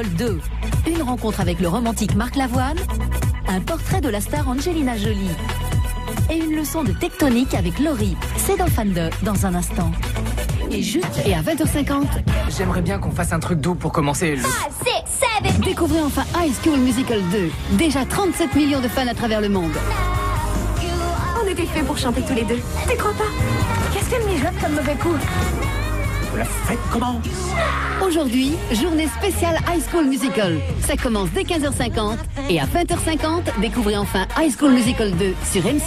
2, une rencontre avec le romantique Marc Lavoine, un portrait de la star Angelina Jolie et une leçon de tectonique avec Laurie. C'est dans Fan 2 dans un instant. Et à 20h50, j'aimerais bien qu'on fasse un truc doux pour commencer le... 5, 6, 7. Découvrez enfin High School Musical 2. Déjà 37 millions de fans à travers le monde. On était faits pour chanter tous les deux. Tu crois pas? Qu'est-ce qu'elle mijote comme mauvais coup? La fête commence. Aujourd'hui, journée spéciale High School Musical. Ça commence dès 15h50 et à 20h50, découvrez enfin High School Musical 2 sur M6.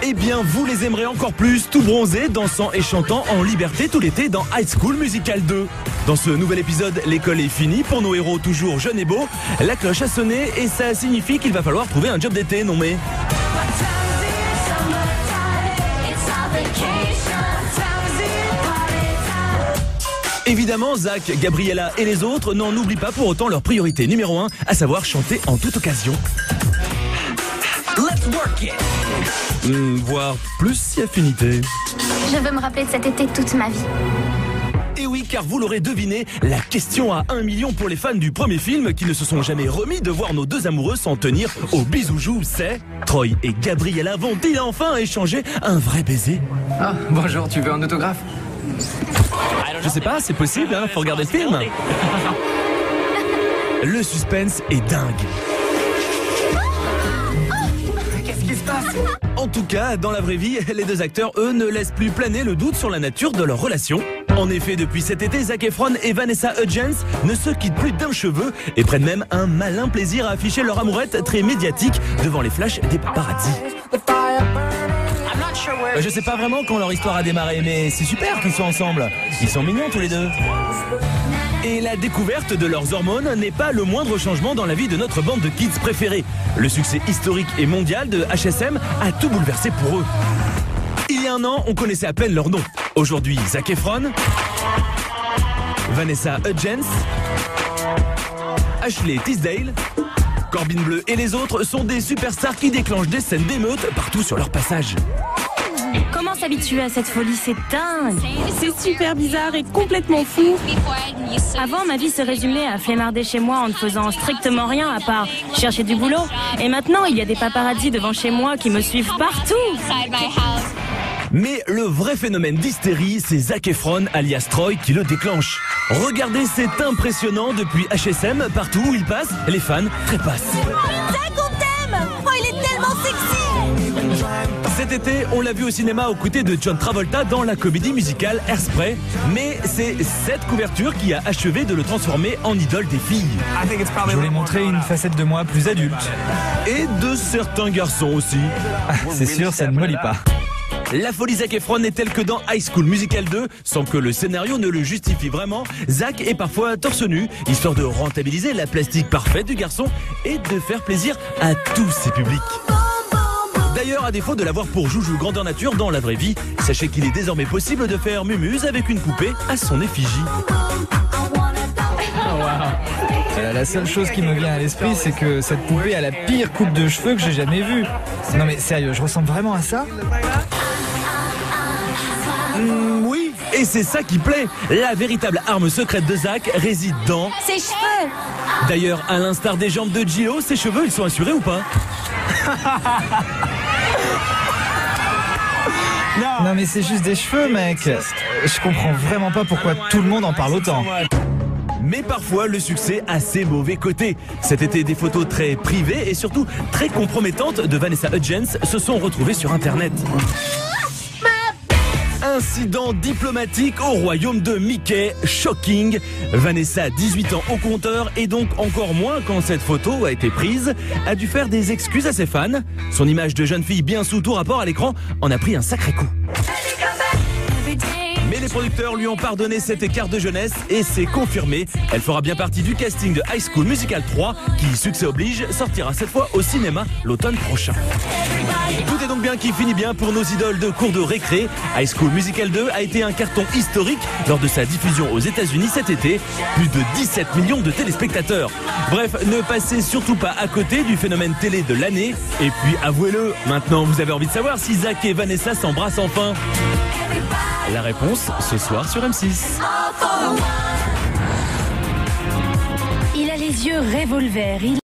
Eh bien, vous les aimerez encore plus, tout bronzés, dansant et chantant en liberté tout l'été dans High School Musical 2. Dans ce nouvel épisode, l'école est finie pour nos héros toujours jeunes et beaux. La cloche a sonné et ça signifie qu'il va falloir trouver un job d'été, non mais... Évidemment, Zach, Gabriella et les autres n'en oublient pas pour autant leur priorité numéro 1, à savoir chanter en toute occasion. Let's work it. Voire plus si affinité. Je veux me rappeler de cet été toute ma vie. Et oui, car vous l'aurez deviné, la question à 1 million pour les fans du premier film qui ne se sont jamais remis de voir nos deux amoureux s'en tenir au bisou-jou, c'est... Troy et Gabriella vont-ils enfin échanger un vrai baiser? Ah, bonjour, tu veux un autographe? Je sais pas, c'est possible, hein, faut regarder le film. Le suspense est dingue. Qu'est-ce qui se passe? En tout cas, dans la vraie vie, les deux acteurs, eux, ne laissent plus planer le doute sur la nature de leur relation. En effet, depuis cet été, Zac Efron et Vanessa Hudgens ne se quittent plus d'un cheveu et prennent même un malin plaisir à afficher leur amourette très médiatique devant les flashs des paparazzi. Je sais pas vraiment quand leur histoire a démarré, mais c'est super qu'ils soient ensemble. Ils sont mignons tous les deux. Et la découverte de leurs hormones n'est pas le moindre changement dans la vie de notre bande de kids préférés. Le succès historique et mondial de HSM a tout bouleversé pour eux. Il y a un an, on connaissait à peine leur nom. Aujourd'hui, Zac Efron, Vanessa Hudgens, Ashley Tisdale, Corbin Bleu et les autres sont des superstars qui déclenchent des scènes d'émeute partout sur leur passage. Comment s'habituer à cette folie, c'est dingue. C'est super bizarre et complètement fou. Avant, ma vie se résumait à flemmarder chez moi en ne faisant strictement rien à part chercher du boulot. Et maintenant, il y a des paparazzis devant chez moi qui me suivent partout. Mais le vrai phénomène d'hystérie, c'est Zac Efron alias Troy qui le déclenche. Regardez, c'est impressionnant, depuis HSM, partout où il passe, les fans trépassent. Zach, on t'aime! Oh, il est tellement sexy! Cet été, on l'a vu au cinéma aux côtés de John Travolta dans la comédie musicale Hairspray. Mais c'est cette couverture qui a achevé de le transformer en idole des filles. Je voulais montrer une facette de moi plus adulte. Et de certains garçons aussi. C'est sûr, ça ne me lit pas. La folie Zac Efron est telle que dans High School Musical 2, sans que le scénario ne le justifie vraiment, Zac est parfois torse nu, histoire de rentabiliser la plastique parfaite du garçon et de faire plaisir à tous ses publics. D'ailleurs, à défaut de l'avoir pour joujou grandeur nature dans la vraie vie, sachez qu'il est désormais possible de faire mumuse avec une poupée à son effigie. La seule chose qui me vient à l'esprit, c'est que cette poupée a la pire coupe de cheveux que j'ai jamais vue. Non mais sérieux, je ressemble vraiment à ça? Oui, et c'est ça qui plaît. La véritable arme secrète de Zac réside dans... Ses cheveux! D'ailleurs, à l'instar des jambes de Gio, ses cheveux, ils sont assurés ou pas? Non mais c'est juste des cheveux, mec. Je comprends vraiment pas pourquoi tout le monde en parle autant. Mais parfois, le succès a ses mauvais côtés. Cet été, des photos très privées et surtout très compromettantes de Vanessa Hudgens se sont retrouvées sur Internet. Incident diplomatique au royaume de Mickey, shocking. Vanessa, 18 ans au compteur et donc encore moins quand cette photo a été prise, a dû faire des excuses à ses fans. Son image de jeune fille bien sous tout rapport à l'écran en a pris un sacré coup. Mais les producteurs lui ont pardonné cet écart de jeunesse et c'est confirmé. Elle fera bien partie du casting de High School Musical 3 qui, succès oblige, sortira cette fois au cinéma l'automne prochain. Tout est donc bien qui finit bien pour nos idoles de cours de récré. High School Musical 2 a été un carton historique lors de sa diffusion aux États-Unis cet été. Plus de 17 millions de téléspectateurs. Bref, ne passez surtout pas à côté du phénomène télé de l'année. Et puis, avouez-le, maintenant vous avez envie de savoir si Zac et Vanessa s'embrassent enfin. La réponse ce soir sur M6. les yeux revolver. Il